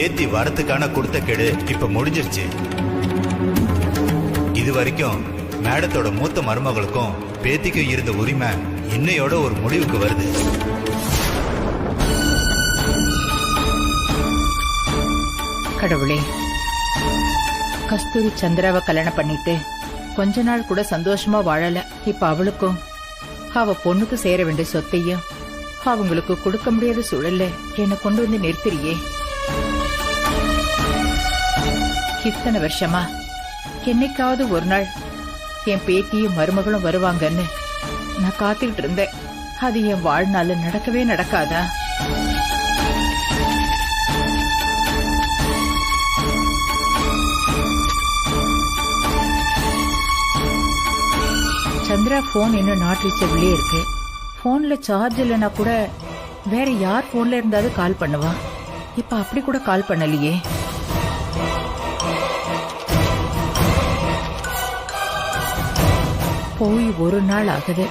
பேத்தி வரத்துக்கான கொடுத்த கெடு இப்ப முடிஞ்சிருச்சு. இது வரைக்கும் மேடத்தோட மூத்த மருமகளுக்கும் பேத்திக்கும் இருந்த உரிமை இன்னையோட ஒரு முடிவுக்கு வருது. கடவுளே, கஸ்தூரி சந்திராவை கல்யாணம் பண்ணிட்டு கொஞ்ச நாள் கூட சந்தோஷமா வாழல. இப்ப அவளுக்கும் அவ பொண்ணுக்கு சேர வேண்டிய சொத்தையும் அவங்களுக்கு கொடுக்க முடியாத சூழல்ல என்னை கொண்டு வந்து நிறுத்துறியே. இத்தனை வருஷமா என்னைக்காவது ஒரு நாள் என் பேத்தியும் மருமகளும் வருவாங்கன்னு நான் காத்துக்கிட்டு இருந்தேன். அது என் வாழ்நாள் நடக்கவே நடக்காதா? சந்திரா போன் இன்னும் நாட் ரீச்சபிளே இருக்கு. போன்ல சார்ஜ் இல்லைன்னா கூட வேற யார் போன்ல இருந்தாலும் கால் பண்ணுவா. இப்ப அப்படி கூட கால் பண்ணலையே. போய் ஒரு நாள் ஆகுது.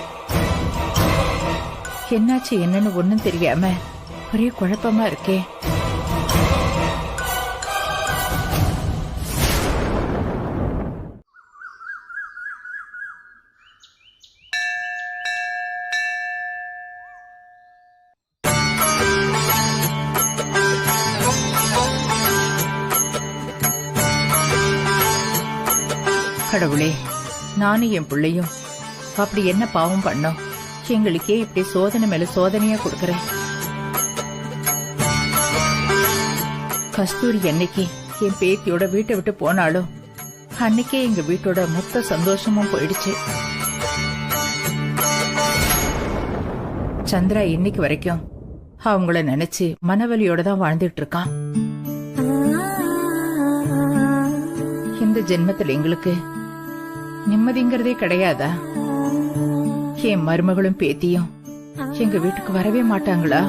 என்னாச்சு என்னன்னு ஒண்ணும் தெரியாம ஒரே குழப்பமா இருக்கே. கடவுளே, நானும் என் பிள்ளையும் அப்படி என்ன பாவம் பண்ணோம்? எங்களுக்கே இப்படி சோதனை மேல சோதனையா கொடுக்கறேன். கஸ்தூரி என்னைக்கு என் பேத்தியோட வீட்டை விட்டு போனாலும் அன்னைக்கே எங்க வீட்டோட மொத்த சந்தோஷமும் போயிடுச்சு. சந்திரா இன்னைக்கு வரைக்கும் அவங்கள நினைச்சு மனவலியோட தான் வாழ்ந்துட்டு இருக்கான். இந்த ஜென்மத்தில் எங்களுக்கு நிம்மதிங்கிறதே கிடையாதா? என் மருமகளும் பேத்தியும் எங்க வீட்டுக்கு வரவே மாட்டாங்களா?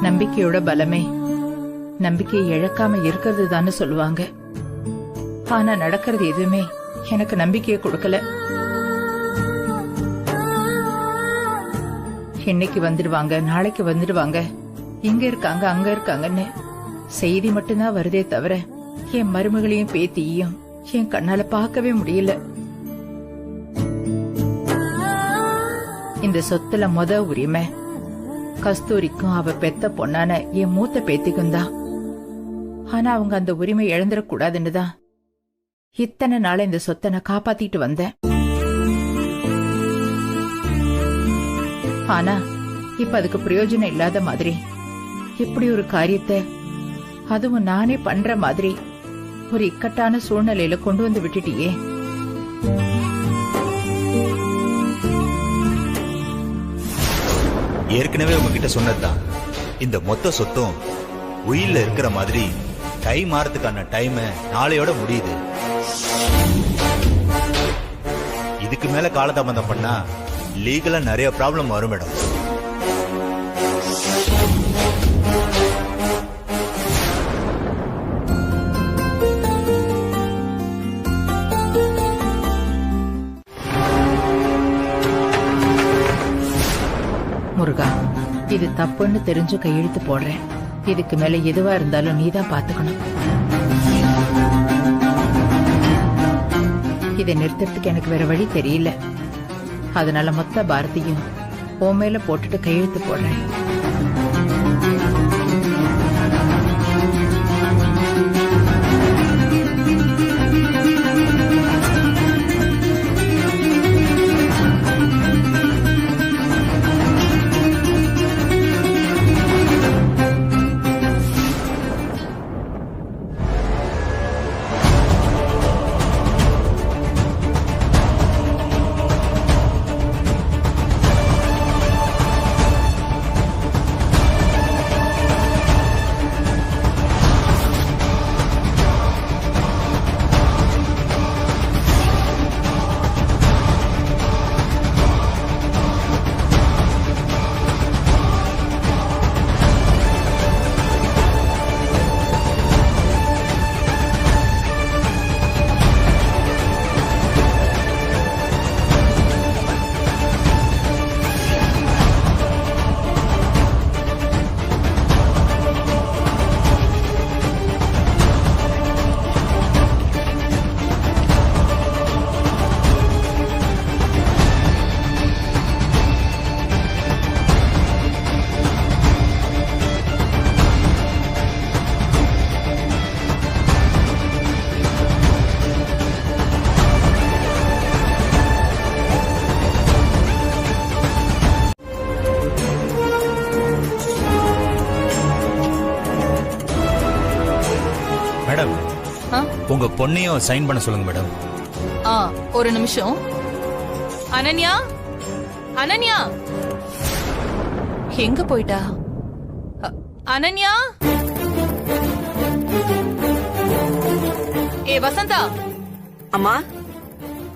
நம்பிக்கையோட பலமே நம்பிக்கையை இழக்காம இருக்கிறது தானே சொல்லுவாங்க. ஆனா நடக்கிறது எதுவுமே எனக்கு நம்பிக்கையை கொடுக்கல. இன்னைக்கு வந்துடுவாங்க, நாளைக்கு வந்துடுவாங்க, இங்க இருக்காங்க அங்க இருக்காங்கன்னு செய்தி மட்டும்தான் வருதே தவிர என் மருமகளையும் பேத்தியையும் என் கண்ணால பார்க்கவே முடியல. இந்த சொத்துல மொத உரிமை கஸ்தூரிக்கும் அவ பெத்த பொண்ணான என் மூத்த பேத்திக்கும் தான். ஆனா அவங்க அந்த உரிமை இழந்துடக்கூடாதுன்னு தான் இத்தனை நாள் இந்த சொத்தை நான் காப்பாத்திட்டு வந்தேன். ஆனா இப்ப அதுக்கு பிரயோஜனம் இல்லாத மாதிரி இப்படி ஒரு காரியத்தை, அதுவும் நானே பண்ற மாதிரி ஒரு இக்கட்டான சூழ்நிலையில கொண்டு வந்து விட்டுட்டியே. ஏற்கனவே உங்ககிட்ட சொன்னதுதான், இந்த மொத்த சொத்தும் உயில்ல இருக்கிற மாதிரி கை மாறதுக்கான டைம் நாளையோட முடியுது. இதுக்கு மேல காலதாமதம் பண்ணா லீகலா நிறைய ப்ராப்ளம் வரும் மேடம். முருகா, இது தப்புன்னு தெரிஞ்சு கையெழுத்து போடுறேன். இதுக்கு மேல எதுவா இருந்தாலும் நீதான் பாத்துக்கணும். இதை நிறுத்துறதுக்கு எனக்கு வேற வழி தெரியல. அதனால மொத்த பாரதியும் உன் மேல போட்டுட்டு கையெழுத்து போடுறேன். மேடம் ஆ? உங்க பொண்ணையும் சைன் பண்ண சொல்லுங்க மேடம். ஆ, ஒரு நிமிஷம். அனன்யா, அனன்யா எங்க போயிட்டா? அனன்யா, ஏ வசந்தா. அம்மா,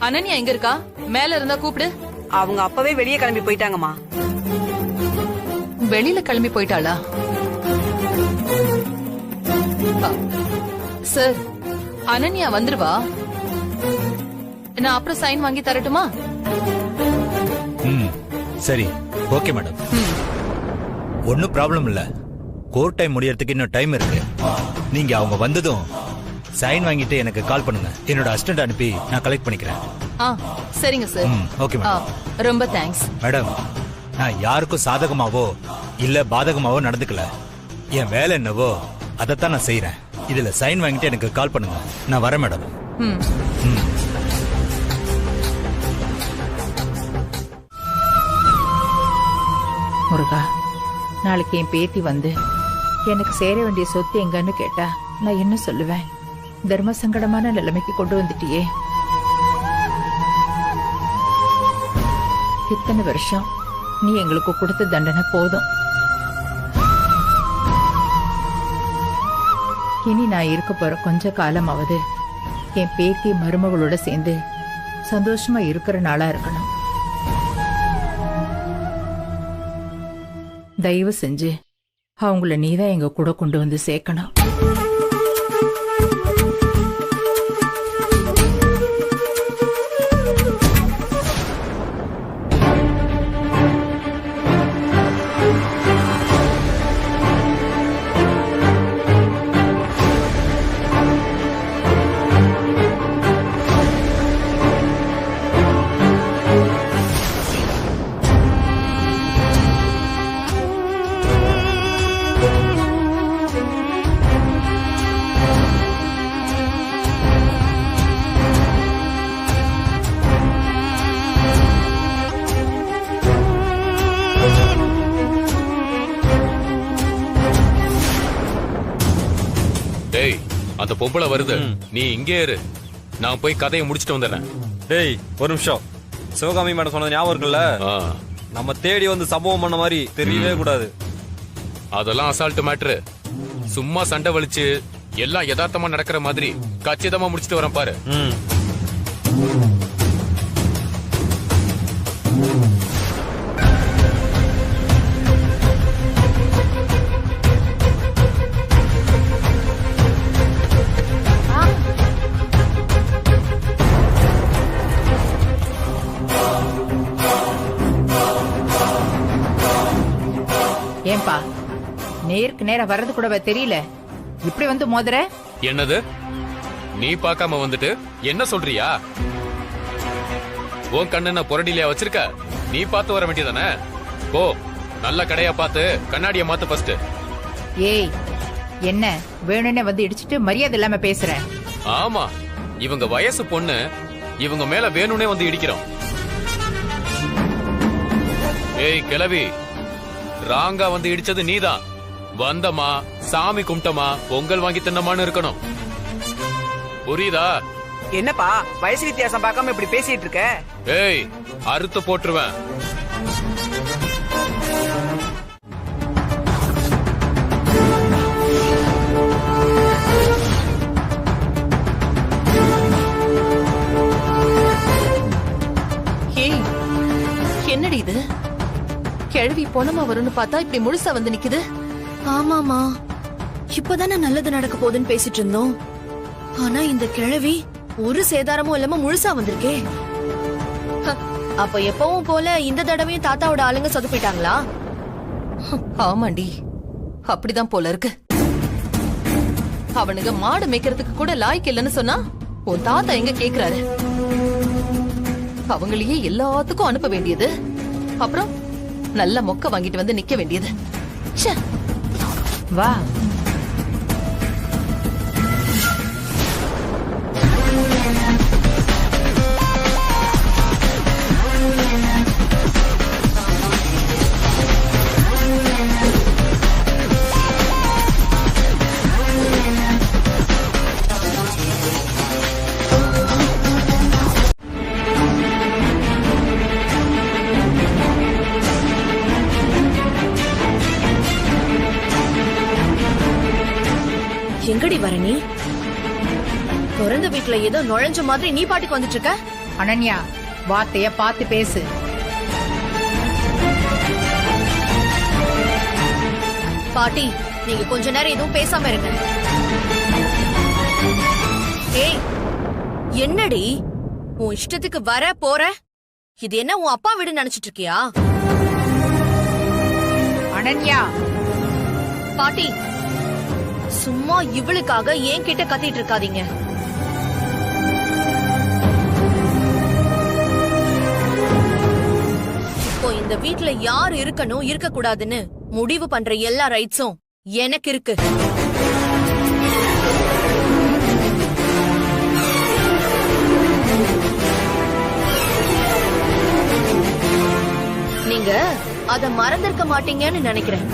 அனன்யா எங்க இருக்கா? மேல இருந்தா கூப்பிடு. அவங்க அப்பவே வெளியே கிளம்பி போயிட்டாங்கம்மா. வெளியில கிளம்பி போயிட்டாளா? சார், அனன்யா வந்துருவா. நான் அப்புறம் சைன் வாங்கி தரட்டுமா? சரி, ஓகே மேடம். ஒன்னும் ப்ராப்ளம் இல்ல. கோர்ட் டைம் முடியறதுக்கு இன்னும் டைம் இருக்கு. நீங்க அவங்க வந்ததும் சைன் வாங்கிட்டு எனக்கு கால் பண்ணுங்க. என்னோட அசிஸ்டன்ட் அனுப்பி நான் கலெக்ட் பண்ணிக்கிறேன். சரிங்க சார். Okay madam. ரொம்ப தேங்க்ஸ் மேடம், நான் யாருக்கும் சாதகமாவோ இல்ல பாதகமாவோ நடந்துக்கல. என் வேலை என்னவோ அதைத்தான் நான் செய்யறேன். இதுல சைன் வாங்கிட்டு எனக்கு கால் பண்ணுங்க. நான் வரேன் மேடம். முருகா, நாளைக்கு என் பேத்தி வந்து எனக்கு சேர வேண்டிய சொத்து எங்கன்னு கேட்டா நான் என்ன சொல்லுவேன்? தர்ம சங்கடமான நிலைமைக்கு கொண்டு வந்துட்டியே. இத்தனை வருஷம் நீ எங்களுக்கு கொடுத்த தண்டனை போதும். இனி நான் இருக்க போற கொஞ்ச காலமாவது என் பேத்தி மருமகளோட சேர்ந்து சந்தோஷமா இருக்கிற நாளா இருக்கணும். தயவு செஞ்சு அவங்கள நீதான் எங்க கூட கொண்டு வந்து சேர்க்கணும். டேய், அந்த பொம்பளை வருது. நீ இங்கே இரு, நான் போய் கதையை முடிச்சிட்டு வந்துடுறேன். டேய், ஒரு நிமிஷம். சிவகாமி மேடம் சொன்னது ஞாபகம் இருக்குல்ல? நம்ம தேடி வந்து சம்பவம் பண்ண மாதிரி தெரியவே கூடாது. அதெல்லாம் அசால்ட் மேட்ரு. சும்மா சண்டை வலிச்சு எல்லாம் யதார்த்தமா நடக்கிற மாதிரி கச்சிதமா முடிச்சிட்டு வரேன் பாரு. ஏன்பா, நேருக்கு நேரம் வர்றது கூட தெரியல, இப்படி வந்து மோதுற? என்னது, நீ பார்க்காம வந்துட்டு என்ன சொல்றியா? உன் கண்ணு புரடிலையா வச்சிருக்க? நீ பார்த்து வர வேண்டியதானே? போ, நல்ல கடையா பார்த்து கண்ணாடிய மாத்து ஃபர்ஸ்ட். ஏய், என்ன வேணும்னே வந்து இடிச்சிட்டு மரியாதை இல்லாம பேசுற? ஆமா, இவங்க வயசு பொண்ணு, இவங்க மேல வேணும்னே வந்து இடிக்கிறோம். ஏய் கிளவி, ராங்கா வந்து இடிச்சது நீதான். வந்தமா, சாமி கும்பிட்டமா, பொங்கல் வாங்கி தின்னமான்னு இருக்கணும். புரியுதா? என்னப்பா வயசு வித்தியாசம் பார்க்காம இப்படி பேசிட்டு இருக்க? ஏய், அறுத்து போட்டுருவேன். ஏய், என்னடி இது? கிழவி பொணமா வரும்னு பார்த்தா இப்படி முழுசா வந்து நிக்குது. ஆமாமா, இப்பதானே நல்லது நடக்க போகுதுன்னு பேசிட்டு இருந்தோம். ஆனா இந்த கிழவி ஒரு சேதாரமும் இல்லாம முழுசா வந்திருக்கே. அப்ப எப்பவும் போல இந்த தடவையும் தாத்தாவோட ஆளுங்க சொதப்பிட்டாங்களா? ஆமாண்டி, அப்படிதான் போல இருக்கு. அவனுங்க மாடு மேய்க்கிறதுக்கு கூட லாய்க்கு இல்லைன்னு சொன்னா உன் தாத்தா எங்க கேக்குறாரு? அவங்களையே எல்லாத்துக்கும் அனுப்ப வேண்டியது, அப்புறம் நல்ல மொக்க வாங்கிட்டு வந்து நிக்க வேண்டியது. வா. எங்கடி வர நீ? பிறந்த வீட்டுல ஏதோ நுழைஞ்ச மாதிரி நீ பாட்டுக்கு வந்துட்டு இருக்க. அனன்யா, வார்த்தைய பார்த்து பேசு. பாட்டி, நீங்க கொஞ்ச நேரம் எதுவும் பேசாம இருங்க. ஏய், என்னடி உன் இஷ்டத்துக்கு வர போற? இது என்ன உன் அப்பா வீடு நினைச்சிட்டு இருக்கியா? அனன்யா, பாட்டி, சும்மா இவளுக்காக ஏன் கிட்ட கத்திட்டு இருக்காதீங்க. இப்போ இந்த வீட்ல யார் இருக்கணும் இருக்க கூடாதுன்னு முடிவு பண்ற எல்லா ரைட்ஸும் எனக்கு இருக்கு. நீங்க அத மறந்திருக்க மாட்டீங்கன்னு நினைக்கிறேன்.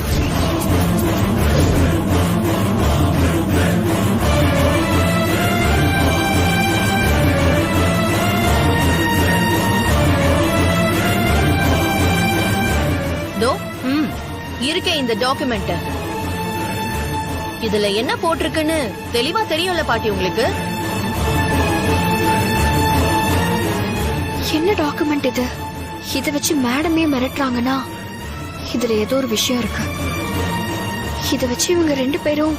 இருக்கே இந்த டாக்குமெண்ட். இதுல என்ன போட்டிருக்குன்னு தெளிவா தெரியும்ல பாட்டி உங்களுக்கு? என்ன டாக்குமெண்ட் இது? இத வச்சு மேடமே மிரட்டுறாங்கன்னா இதுல ஏதோ ஒரு விஷயம் இருக்கு. இத வச்சு இவங்க 2 பேரும்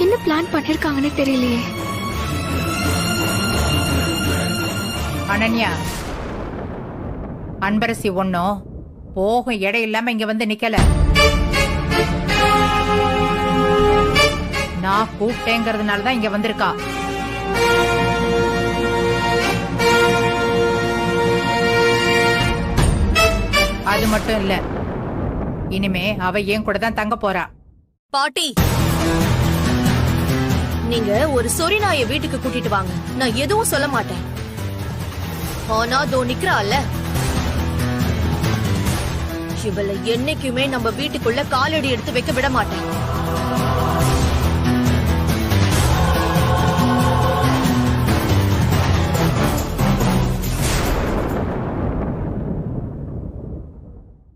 என்ன பிளான் பண்ணிருக்காங்கன்னு தெரியலையே. அனன்யா, அன்பரசி ஒன்னும் போகும் இடம் இல்லாம இங்க வந்து நிக்கல. நான் கூப்பிட்டேங்கிறதுனாலதான் இங்க வந்திருக்கா. அது மட்டும் இல்ல, இனிமே அவ ஏன் கூட தான் தங்க போறா. பாட்டி, நீங்க ஒரு சொறி நாய வீட்டுக்கு கூட்டிட்டு வாங்க, நான் எதுவும் சொல்ல மாட்டேன். ஆனா தோ நிக்கிறாள்ல, இவளை என்னைக்குமே நம்ம வீட்டுக்குள்ள காலடி எடுத்து வைக்க விட மாட்டேன்.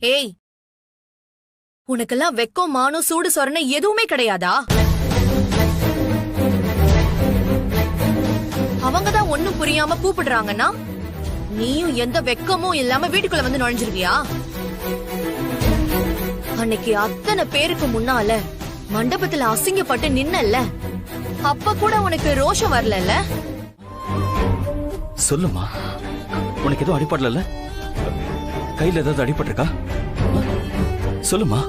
ஏய், உனக்கெல்லாம் வெக்கம் மானம் சூடு சொரணை எதுவுமே கிடையாதா? அவங்கதான் ஒண்ணும் புரியாம கூப்பிடுறாங்கன்னா நீயும் எந்த வெக்கமும் இல்லாம வீட்டுக்குள்ள வந்து நுழைஞ்சிருவியா? அன்னைக்கு அத்தனை பேருக்கு முன்னால மண்டபத்துல அசிங்கப்பட்டு நின்னல்ல, அப்ப கூட உனக்கு ரோஷம் வரல? சொல்லுமா, உனக்கு எதுவும் அடிப்படல? கையில ஏதாவது அடிபட்டிருக்கா? சொல்லுமா.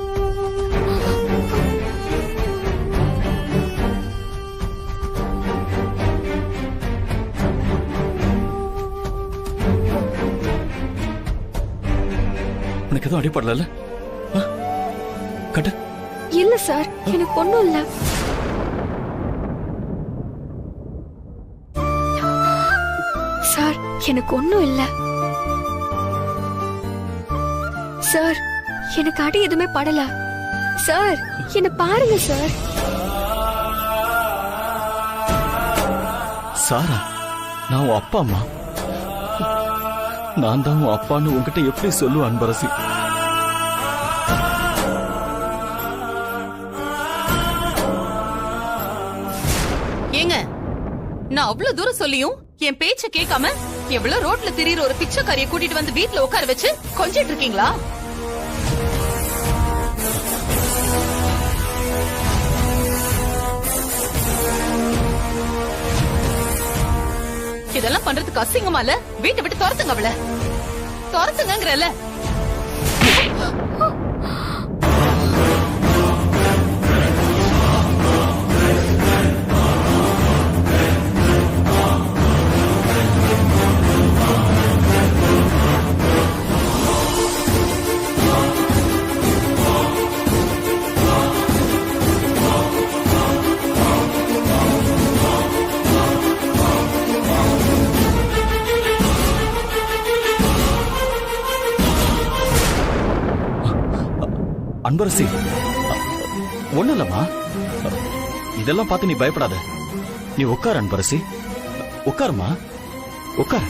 உனக்கு எதுவும் அடிப்படல? கட்டு. இல்ல சார், எனக்கு ஒண்ணும் இல்ல. சார், எனக்கு ஒண்ணும் இல்ல சார். எனக்கு அடி எதுவுமே படல சார். என்ன பாருங்க சார். சாரா, நான் உன் அப்பா அம்மா. நான் தான் உன் அப்பான்னு உன்கிட்ட எப்படி சொல்லுவேன் அன்பரசி? ஏங்க, நான் அவ்வளவு தூரம் சொல்லியும் என் பேச்ச கேட்காம எவ்வளவு ரோட்ல திரியிற ஒரு பிச்சைக்காரியை கூட்டிட்டு வந்து வீட்டுல உட்கார வச்சு கொஞ்சிட்டு இருக்கீங்களா? இதெல்லாம் பண்றதுக்கு அசிங்கமா இல்ல? வீட்டை விட்டு துரத்துங்க அவள. துரத்துங்கங்கறல. அன்பரசி, ஒண்ணு இல்லம்மா. இதெல்லாம் பார்த்து நீ பயப்படாத. நீ உட்கார் அன்பரசி, உட்காருமா, உட்கார்.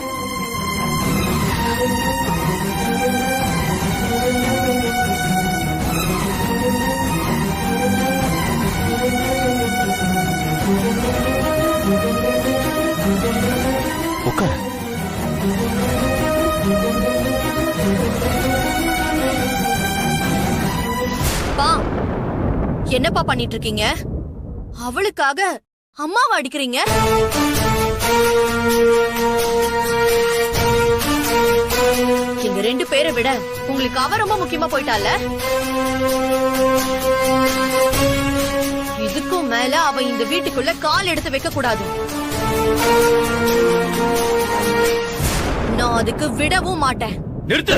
உட்காரு. பா என்னப்பா பண்ணிட்டு இருக்கீங்க? அவளுக்காக அம்மாவை அடிக்கிறீங்க? எங்க 2 பேரை விட உங்களுக்கு அவ ரொம்ப முக்கியமா போயிட்டால. இதுக்கும் மேல அவ இந்த வீட்டுக்குள்ள கால் எடுத்து வைக்க கூடாது. நான் அதுக்கு விடவும் மாட்டேன். நிறுத்து.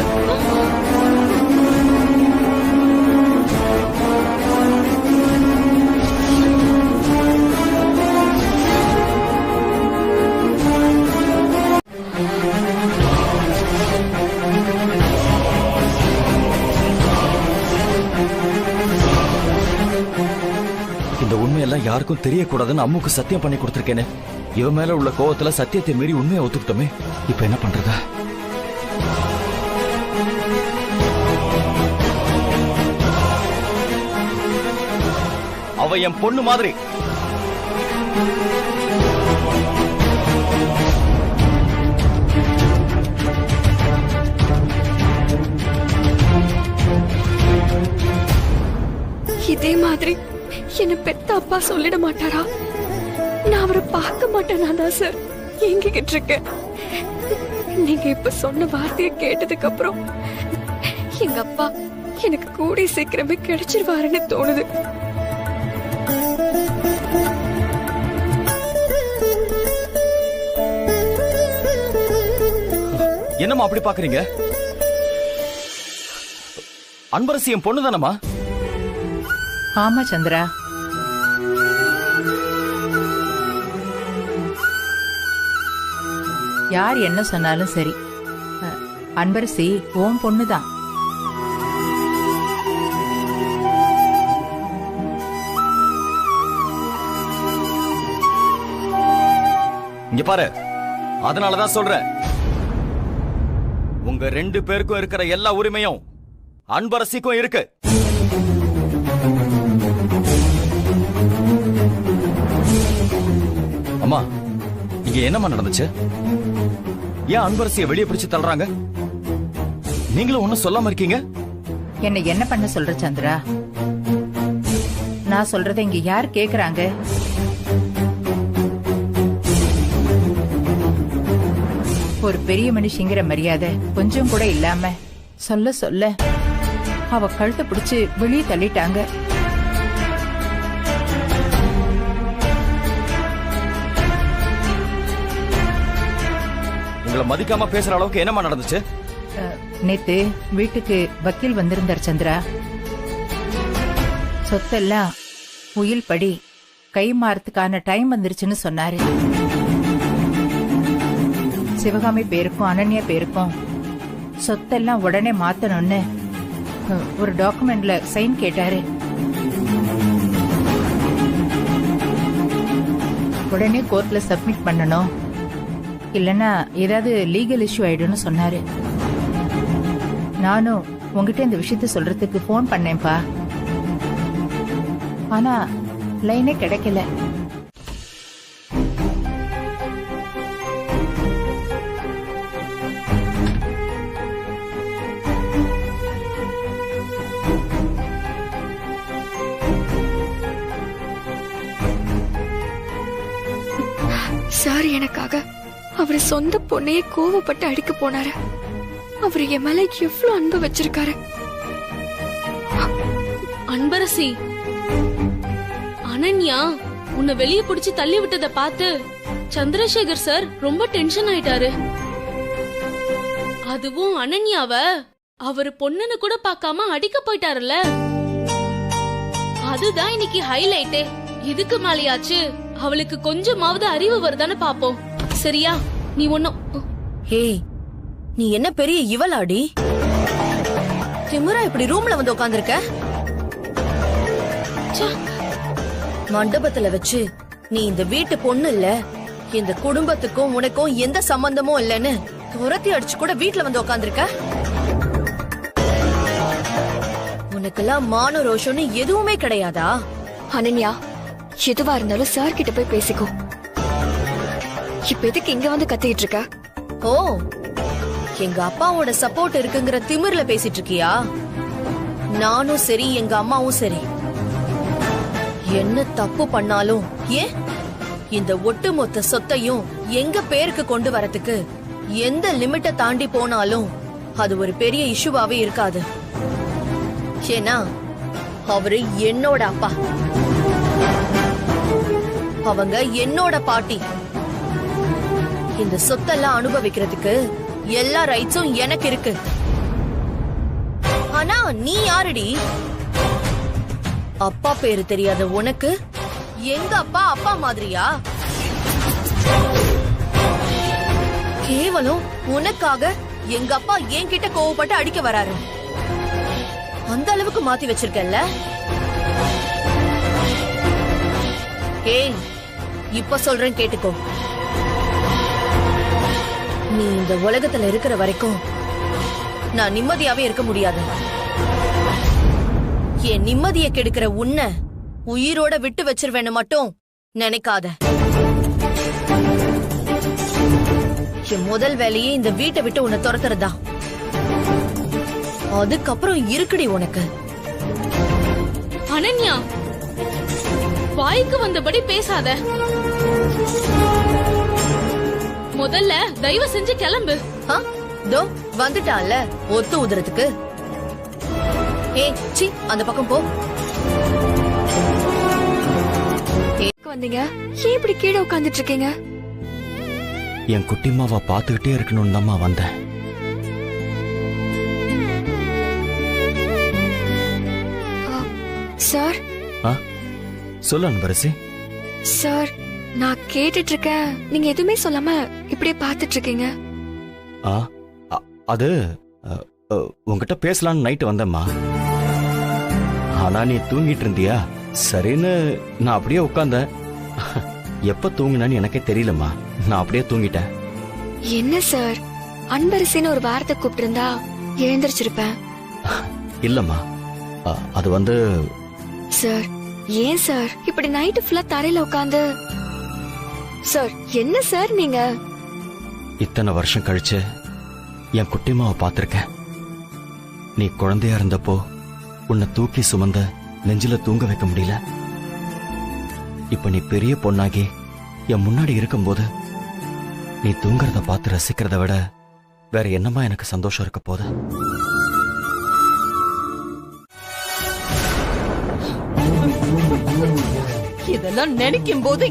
இந்த உண்மையெல்லாம் யாருக்கும் தெரியக்கூடாதுன்னு அம்முக்கு சத்தியம் பண்ணி கொடுத்திருக்கேனே. இவன் மேல உள்ள கோவத்துல சத்தியத்தை மீறி உண்மையை ஒத்துக்கிட்டோமே. இப்ப என்ன பண்றதா? அவ என் பொண்ணு மாதிரி. இதே மாதிரி என்ன பெத்த அப்பா சொல்லிட மாட்டாரா? நான் அவரை பார்க்க மாட்டேனா தான் சார் எங்கிட்டு இருக்கேன். நீங்க இப்ப சொன்ன வார்த்தையை கேட்டதுக்கு அப்புறம் எங்க அப்பா எனக்கு கூடி சீக்கிரமே கிடைச்சிருவாருன்னு தோணுது. என்னம்மா அப்படி பாக்குறீங்க? அன்பரசி என் பொண்ணு தானம்மா? ஆமா சந்திரா. யார் என்ன சொன்னாலும் சரி, அன்பரசி உன் பொண்ணுதான். இங்க பாரு, அதனாலதான் சொல்றேன், உங்க 2 பேருக்கும் இருக்கிற எல்லா உரிமையும் அன்பரசிக்கும் இருக்கு. அம்மா, இங்க என்னம்மா நடந்துச்சு? ஏன் அன்பரசியை வெளியே பிடிச்சு தள்ளுறாங்க? நீங்களும் ஒன்னும் சொல்லாம இருக்கீங்க. என்ன என்ன பண்ண சொல்ற சந்திரா? நான் சொல்றத இங்க யார் கேக்குறாங்க? ஒரு பெரிய மனுஷங்கிற மரியாதை கொஞ்சம் கூட இல்லாம சொல்ல சொல்ல அவ கழுத்தை பிடிச்சு வெளியே தள்ளிட்டாங்க. உங்களை மதிக்காம பேசுற அளவுக்கு என்னமா நடந்துச்சு? நேத்து வீட்டுக்கு வக்கீல் வந்திருந்தார் சந்திரா. சொத்தெல்லாம் உயில் படி கை மாறத்துக்கான டைம் வந்துருச்சுன்னு சொன்னாரு. சிவகாமி பேருக்கும் அனன்யா பேருக்கும் சொத்தெல்லாம் உடனே மாத்தணும்னு ஒரு டாக்குமெண்ட்ல சைன் கேட்டாரு. உடனே கோர்ட்ல சப்மிட் பண்ணணும், இல்லன்னா ஏதாவது லீகல் இஷ்யூ ஆயிடும்னு சொன்னாரு. நானும் உங்ககிட்ட இந்த விஷயத்த சொல்றதுக்கு போன் பண்ணேன்பா, ஆனா லைனே கிடைக்கல. சார் எனக்காக அவர் சொந்த பொண்ணையே கோவப்பட்டு அடிக்க போனாரு. அவர் என் மேல எவ்வளவு அன்பு வச்சிருக்காரு. அன்பரசி, அனன்யா உன்னை வெளியே பிடிச்சு தள்ளி விட்டத பார்த்து சந்திரசேகர் சார் ரொம்ப டென்ஷன் ஆயிட்டாரு. அதுவும் அனன்யாவ அவர் பொண்ணுன்னு கூட பார்க்காம அடிக்க போயிட்டாருல்ல. அதுதான் இன்னைக்கு ஹைலைட்டே. இதுக்கு மேலையாச்சு அவளுக்கு கொஞ்சமாவது அறிவு வருதான்னு பாப்போம். சரியா? நீ ஒன்னும். ஹே, நீ என்ன பெரிய இவளாடி? திமிரா இப்படி ரூம்ல வந்து உட்கார்ந்திருக்க? மண்டபத்துல வச்சு நீ இந்த வீட்டு பொண்ணு இல்ல, இந்த குடும்பத்துக்கும் உனக்கும் எந்த சம்பந்தமும் இல்லன்னு துரத்தி அடிச்சு கூட வீட்டுல வந்து உட்கார்ந்திருக்க. உனக்கெல்லாம் மான ரோஷம்னு எதுவுமே கிடையாதா? அனன்யா, எதுவா இருந்தாலும் சார் கிட்ட போய் பேசிக்கோ. இப்ப எதுக்கு இங்க வந்து கத்திட்டு இருக்க? ஓ, எங்க அப்பாவோட சப்போர்ட் இருக்குங்கிற திமிர்ல பேசிட்டு இருக்கியா? நானும் சரி எங்க அம்மாவும் சரி என்ன தப்பு பண்ணாலும் ஏன் இந்த ஒட்டுமொத்த சொத்தையும் எங்க பேருக்கு கொண்டு வரதுக்கு எந்த லிமிட்டை தாண்டி போனாலும் அது ஒரு பெரிய இஷ்யூவாவே இருக்காது. ஏன்னா அவரு என்னோட அப்பா, அவங்க என்னோட பாட்டி. இந்த சொத்தெல்லாம் அனுபவிக்கிறதுக்கு எல்லா ரைட்ஸும் எனக்கு இருக்கு. ஆனா நீ யாருடி? அப்பா பேரு தெரியாத உனக்கு எங்க அப்பா அப்பா மாதிரியா? கேவலம் உனக்காக எங்க அப்பா என்கிட்ட கோவப்பட்டு அடிக்க வராரு. அந்த அளவுக்கு மாத்தி வச்சிருக்கல. ஏய், இப்ப சொல்றேன் கேட்டுக்கோ. நீ இந்த உலகத்துல இருக்கிற வரைக்கும் நான் நிம்மதியாவே இருக்க முடியாது. என் நிம்மதியை கெடுக்கிற உன்னை உயிரோட விட்டு வச்சிருவேன்னு மட்டும் நினைக்காத. என் முதல் வேலையே இந்த வீட்டை விட்டு உன்னை துரத்துறதா. அதுக்கப்புறம் இருக்குடி உனக்கு. அனன்யா, வாய்க்கு வந்தபடி பேசாத. முதல்ல தயவு செஞ்சு கிளம்பு. தோ வந்துட்டான்ல ஒத்து உதுறதுக்கு. ஏய் சி, அந்த பக்கம் போ. வந்தீங்க, ஏன் இப்படி கீழே உட்கார்ந்துட்டு இருக்கீங்க? என் குட்டிமாவை பாத்துக்கிட்டே இருக்கணும்னு தான்மா வந்தேன். சார். சொல்லு அன்பரசி. சார், நான் கேட்டுட்டு இருக்கேன், நீங்க எதுவுமே சொல்லாம இப்படியே பாத்துட்டு இருக்கீங்க. அது உங்ககிட்ட பேசலான்னு நைட்டு வந்தேம்மா. ஆனா நீ தூங்கிட்டு இருந்தியா, சரின்னு நான் அப்படியே உட்கார்ந்தேன். எப்ப தூங்கினான்னு எனக்கே தெரியலம்மா, நான் அப்படியே தூங்கிட்டேன். என்ன சார், அன்பரசின்னு ஒரு வார்த்தை கூப்பிட்டு இருந்தா எழுந்திருச்சிருப்பேன். இல்லம்மா, அது வந்து சார். ஏன் சார் இப்படி நைட்டு ஃபுல்லா தரையில உட்கார்ந்து? சார் என்ன சார் நீங்க? இத்தனை வருஷம் கழிச்சு என் குட்டிமாவை பார்த்திருக்கேன். நீ குழந்தையா இருந்தப்போ உன்னை தூக்கி சுமந்த நெஞ்சில தூங்க வைக்க முடியல. இப்ப நீ பெரிய பொண்ணாகி என் முன்னாடி இருக்கும்போது நீ தூங்குறத பார்த்து ரசிக்கிறத விட வேற என்னமா எனக்கு சந்தோஷம் இருக்க போகுது? இதெல்லாம் நினைக்கும் போது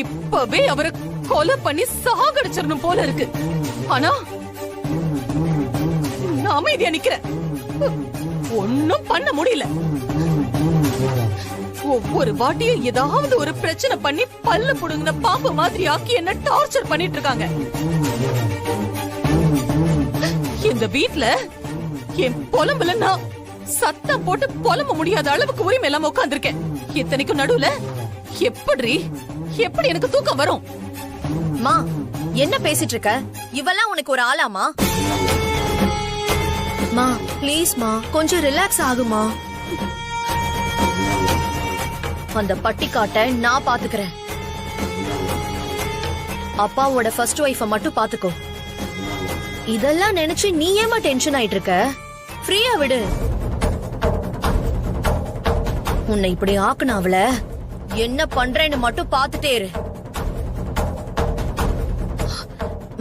இப்பவே அவரை கொலை பண்ணி சாகடிச்சிடணும் போல இருக்கு. ஆனா நான் அமைதியா நிக்கிறேன். ஒன்னும் பண்ண முடியல. ஒவ்வொரு வாட்டியும் ஏதாவது ஒரு பிரச்சனை பண்ணி பல்ல புடுங்கின பாம்பு மாதிரி ஆக்கி என்ன டார்ச்சர் பண்ணிட்டு இருக்காங்க. இந்த வீட்ல என் புலம்புல நான் சத்தம் போட்டு புலம்ப முடியாத அளவுக்கு உரிமை இல்லாம உட்கார்ந்திருக்கேன். இத்தனைக்கும் நடுவுல எப்படி எனக்கு தூக்கம் வரும்? மா, என்ன பேசிட்டு இருக்க? இவெல்லாம் உனக்கு ஒரு ஆளாமா? மா ப்ளீஸ் மா, கொஞ்சம் ரிலாக்ஸ் ஆகுமா. அந்த பட்டிக்காட்டை நான் பாத்துக்கிறேன். அப்பாவோட ஃபர்ஸ்ட் ஒய்ஃப மட்டும் பாத்துக்கோ. இதெல்லாம் நினைச்சு நீ ஏமா டென்ஷன் ஆயிட்டு இருக்க? ஃப்ரீயா விடு. உன்னை இப்படி ஆக்குன அவள என்ன பண்றேன்னு மட்டும் பாத்துட்டே இரு.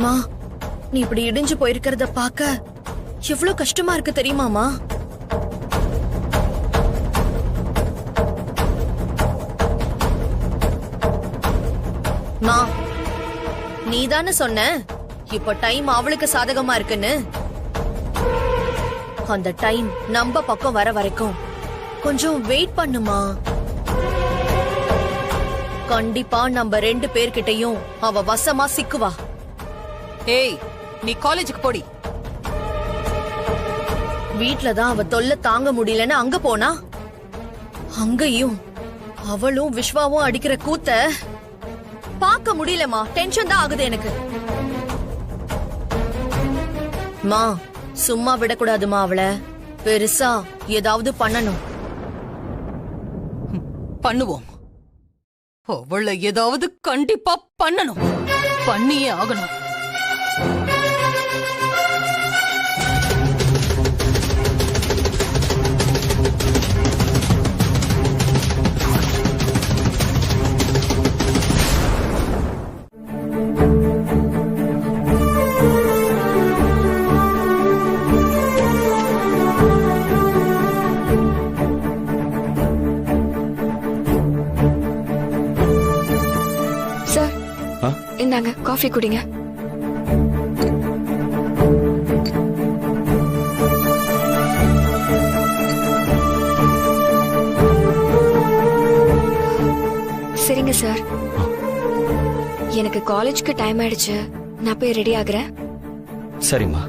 மா, நீ இப்படி இடிஞ்சு போயிருக்கிறத பாக்க எவ்வளவு கஷ்டமா இருக்கு தெரியுமாமா? மா, நீ தானே சொன்ன இப்ப டைம் அவளுக்கு சாதகமா இருக்குன்னு. அந்த டைம் நம்ம பக்கம் வர வரைக்கும் கொஞ்சம் வெயிட் பண்ணுமா. கண்டிப்பா நம்ம 2 பேர்கிட்டயும் அவ வசமா சிக்குவா. ஏய், நீ காலேஜுக்கு போடி. வீட்லதான் அவ தொல்லை தாங்க முடியலன்னு அங்க போனா, அங்கேயும் அவளும் விஸ்வாவும் அடிக்கிற கூத்த பார்க்க முடியலமா. டென்ஷன் தான் ஆகுது எனக்கு. மா, சும்மா விடக்கூடாதுமா. அவள பெருசா ஏதாவது பண்ணணும். பண்ணுவோம். அவளை ஏதாவது கண்டிப்பா பண்ணணும், பண்ணியே ஆகணும். சார், இந்தாங்க காஃபி குடிங்க. சரிங்க சார், எனக்கு காலேஜ்க்கு டைம் ஆயிடுச்சு, நான் போய் ரெடி ஆகுறேன். சரிம்மா.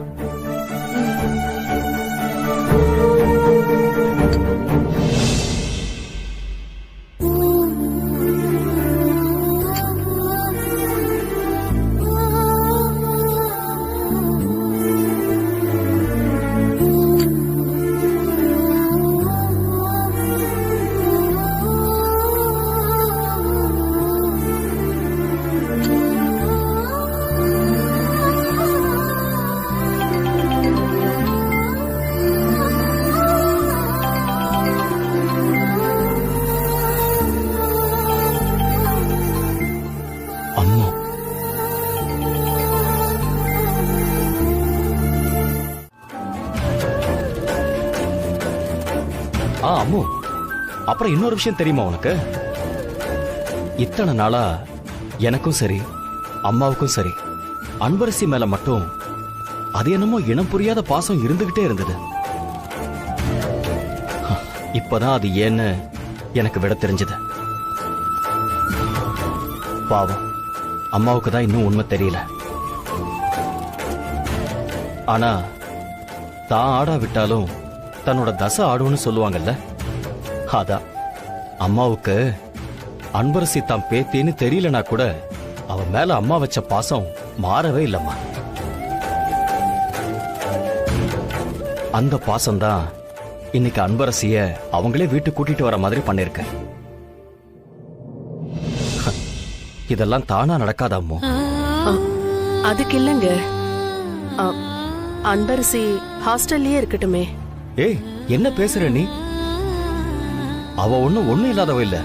அம்மா, அம்மு, அப்புறம் இன்னொரு விஷயம் தெரியுமா உனக்கு? இத்தனை நாளா எனக்கும் சரி அம்மாவுக்கும் சரி அன்பரசி மேல மட்டும் அது என்னமோ இனம் புரியாத பாசம் இருந்துகிட்டே இருந்தது. இப்பதான் அது ஏன்னு எனக்கு விட தெரிஞ்சது. பாவம், அம்மாவுக்கு தான் இன்னும் உண்மை தெரியல. ஆனா தான் ஆடா விட்டாலும் தன்னோட தசை ஆடுன்னு சொல்லுவாங்கல்ல, அதான் அம்மாவுக்கு அன்பரசி தான் பேத்தின்னு தெரியலனா கூட அவ மேல அம்மா வச்ச பாசம் மாறவே இல்லம்மா. அந்த பாசம்தான் இன்னைக்கு அன்பரசிய அவங்களே வீட்டுக்கு கூட்டிட்டு வர மாதிரி பண்ணிருக்க. இதெல்லாம் தானா நடக்காத அம்மோ. அதுக்கு இல்லங்க, அன்பரசி ஹாஸ்டல்லயே இருக்கட்டுமே. ஏய், என்ன பேசுற நீ? அவ ஒண்ணு இல்லாதவ இல்ல.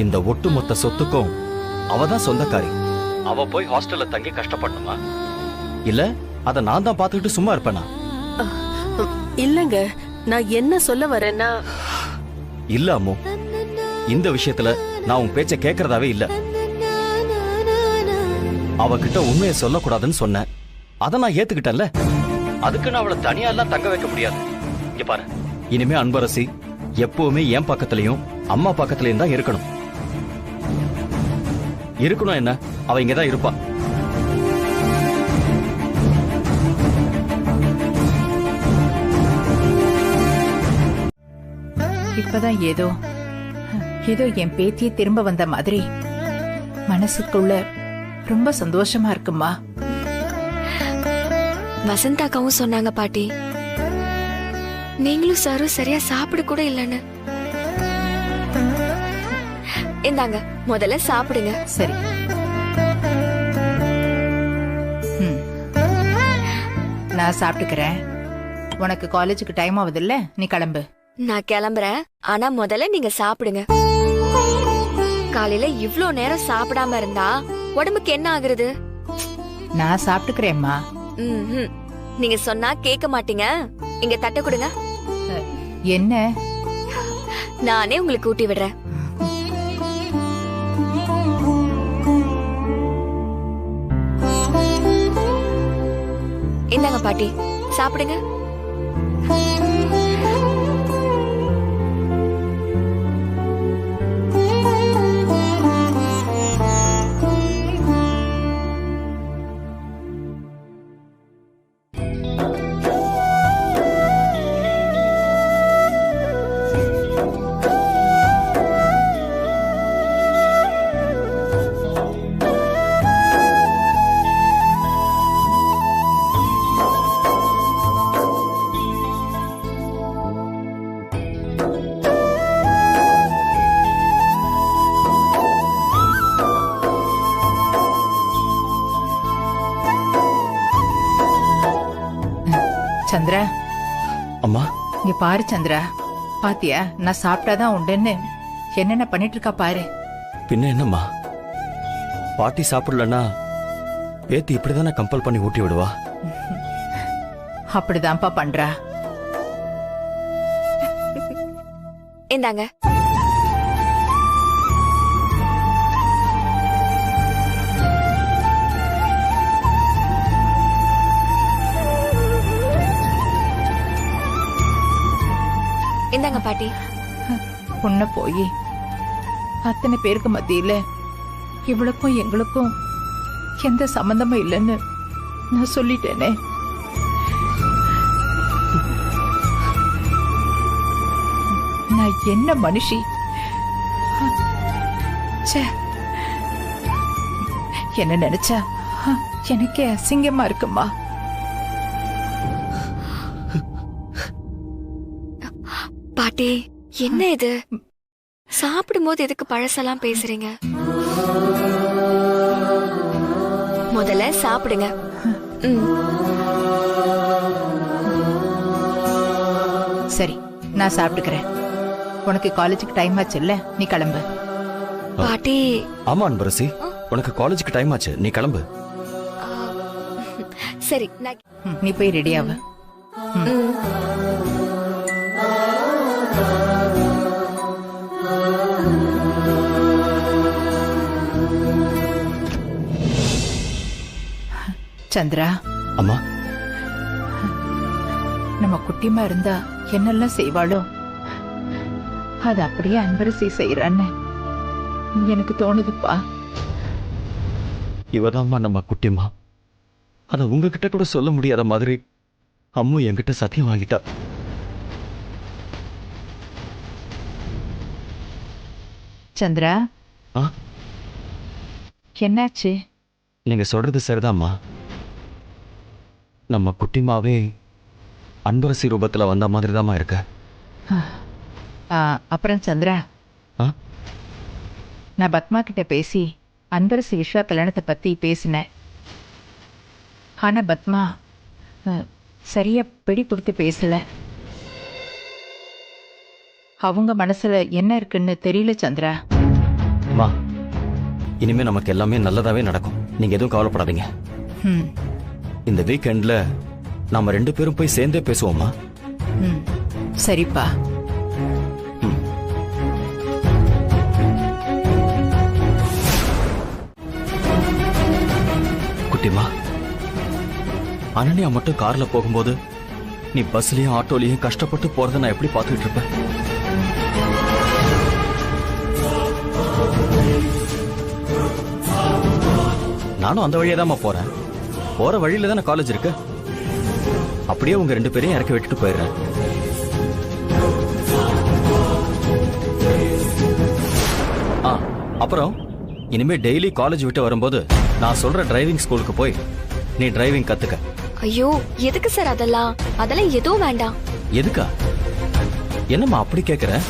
இந்த ஒட்டுமொத்த சொத்துக்கும் அவதான் சொந்தக்காரி. அவ போய் ஹாஸ்டல்ல தங்கி கஷ்டப்படணுமா? இல்ல அத நான் தான் பாத்துக்கிட்டு சும்மா இருப்பேனா? இல்லங்க, நான் என்ன சொல்ல வரேன்னா, இல்ல அம்மு, இந்த விஷயத்துல நான் உன் பேச்ச கேக்குறதாவே இல்ல. அவகிட்ட உண்மையை சொல்லக்கூடாதுன்னு சொன்னேன், அத நான் ஏத்துக்கிட்டேன்ல. அதுக்கு நான் அவளை தனியா எல்லாம் தங்க வைக்க முடியாது. இங்க பாரு, இனிமே அன்பரசி எப்பவுமே என் பக்கத்துலயும் அம்மா பக்கத்துலயும் தான் இருக்கணும். இருக்கணும் என்ன, அவ இங்கதான் இருப்பா. இப்பதான் ஏதோ என் பேத்தியே திரும்ப வந்த மாதிரி மனசுக்குள்ள ரொம்ப சந்தோஷமா இருக்குமா. வசந்தாக்காவும் சொன்னாங்க பாட்டி, நீங்களும் சாரும் சரியா சாப்பிட கூட இல்லன்னு. இந்தாங்க, முதல்ல சாப்பிடுங்க. சரி. நான் சாப்பிட்டுக்கிறேன். உனக்கு காலேஜுக்கு டைம் ஆகுதுல்ல, நீ கிளம்பு. நான் கிளம்புறேன், ஆனா முதல்ல நீங்க சாப்பிடுங்க. காலையில இவ்ளோ நேரம் சாப்பிடாம இருந்தா உடம்புக்கு என்ன ஆகுறது? நான் சாப்பிட்டுக்கிறேம்மா. நீங்க சொன்னா கேட்க மாட்டீங்க. இங்க தட்ட கொடுங்க. என்ன? நானே உங்களுக்கு ஊட்டி விடுறேன். இந்தாங்க பாட்டி, சாப்பிடுங்க. சந்திரா, அம்மா இங்க பாரு சந்திரா, பாத்தியா நான் சாப்பிட்டாதான் உண்டுன்னு என்னென்ன பண்ணிட்டு இருக்கா பாரு. பின்ன என்னம்மா, பாட்டி சாப்பிடலன்னா பேத்தி இப்படிதானே கம்பல் பண்ணி ஊட்டி விடுவா. அப்படிதான்ப்பா பண்றா. இந்தாங்க. இந்தாங்க பாட்டி. உன்ன போய் அத்தனை பேருக்கு மத்தியில இவளுக்கும் எங்களுக்கும் எந்த சம்பந்தமும் இல்லைன்னு நான் சொல்லிட்டேனே. நான் என்ன மனுஷி. ச்சே, என்ன நினைச்சா எனக்கே அசிங்கமா இருக்குமா. பாட்டி என்ன இது? சாப்பிடும்போது எதுக்கு பழசெல்லாம் பேசுறீங்க? முதல்ல சாப்பிடுங்க. சரி, நான் சாப்பிட்டுக்கிறேன். உனக்கு காலேஜுக்கு டைம் ஆச்சு இல்ல, நீ கிளம்பு. பாட்டி. ஆமா அன்பரசி, உனக்கு காலேஜுக்கு டைம் ஆச்சு, நீ கிளம்பு. சரி, நீ போய் ரெடி ஆகு. சந்திரா. அம்மா. நம்ம குட்டிமா இருந்தா என்னெல்லாம் செய்வாளோ அது அப்படியே அன்பரசி செய்யறான்னு எனக்கு தோணுதுப்பா. இவதாம்மா நம்ம குட்டிமா. அத உங்ககிட்ட கூட சொல்ல முடியாத மாதிரி அம்மு என்கிட்ட சத்தியம் வாங்கிட்டா. சந்திரா, என்னாச்சு? நீங்க சொல்றது சரிதாம்மா. நம்ம குட்டிமாவே அன்பரசி ரூபத்துல வந்த மாதிரி தாம்மா இருக்க. அப்புறம் சந்திரா, நான் பத்மா கிட்ட பேசி அன்பரசி விஸ்வா கல்யாணத்தை பத்தி பேசினேன். ஆனா பத்மா சரியா பிடி கொடுத்து பேசல. அவங்க மனசுல என்ன இருக்குன்னு தெரியல சந்திரா. அம்மா, இனிமே நமக்கு எல்லாமே நல்லதாவே நடக்கும், நீங்க எதுவும் கவலைப்படாதீங்க. இந்த வீக்கெண்ட்ல நாம 2 பேரும் போய் சேர்ந்தே பேசுவோமா? சரிப்பா. குட்டிமா, அனன்யா மட்டும் கார்ல போகும்போது நீ பஸ்லயும் ஆட்டோலயும் கஷ்டப்பட்டு போறத நான் எப்படி பார்த்துட்டு இருப்பேன்? நானும் அந்த வழியே தான் போறேன். போற வழியில தானே காலேஜ் இருக்கு. அப்படியே உங்க 2 பேரையும் இறக்கி விட்டுட்டு போயிடுறேன். அப்புறம் இனிமே டெய்லி காலேஜ் விட்டு வரும்போது நான் சொல்ற டிரைவிங் ஸ்கூலுக்கு போய் நீ டிரைவிங் கத்துக்க. ஐயோ, எதுக்கு சார் அதெல்லாம்? அதெல்லாம் எதுவும் வேண்டாம். எதுக்கா? என்னம்மா அப்படி கேக்குற?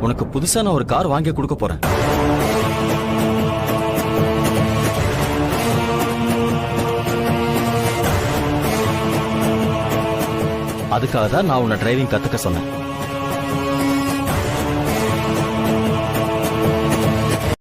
உனக்கு புதுசா நான் ஒரு கார் வாங்கி கொடுக்க போறேன். அதுக்காக தான் நான் உன்னை டிரைவிங் கத்துக்க சொன்னேன்.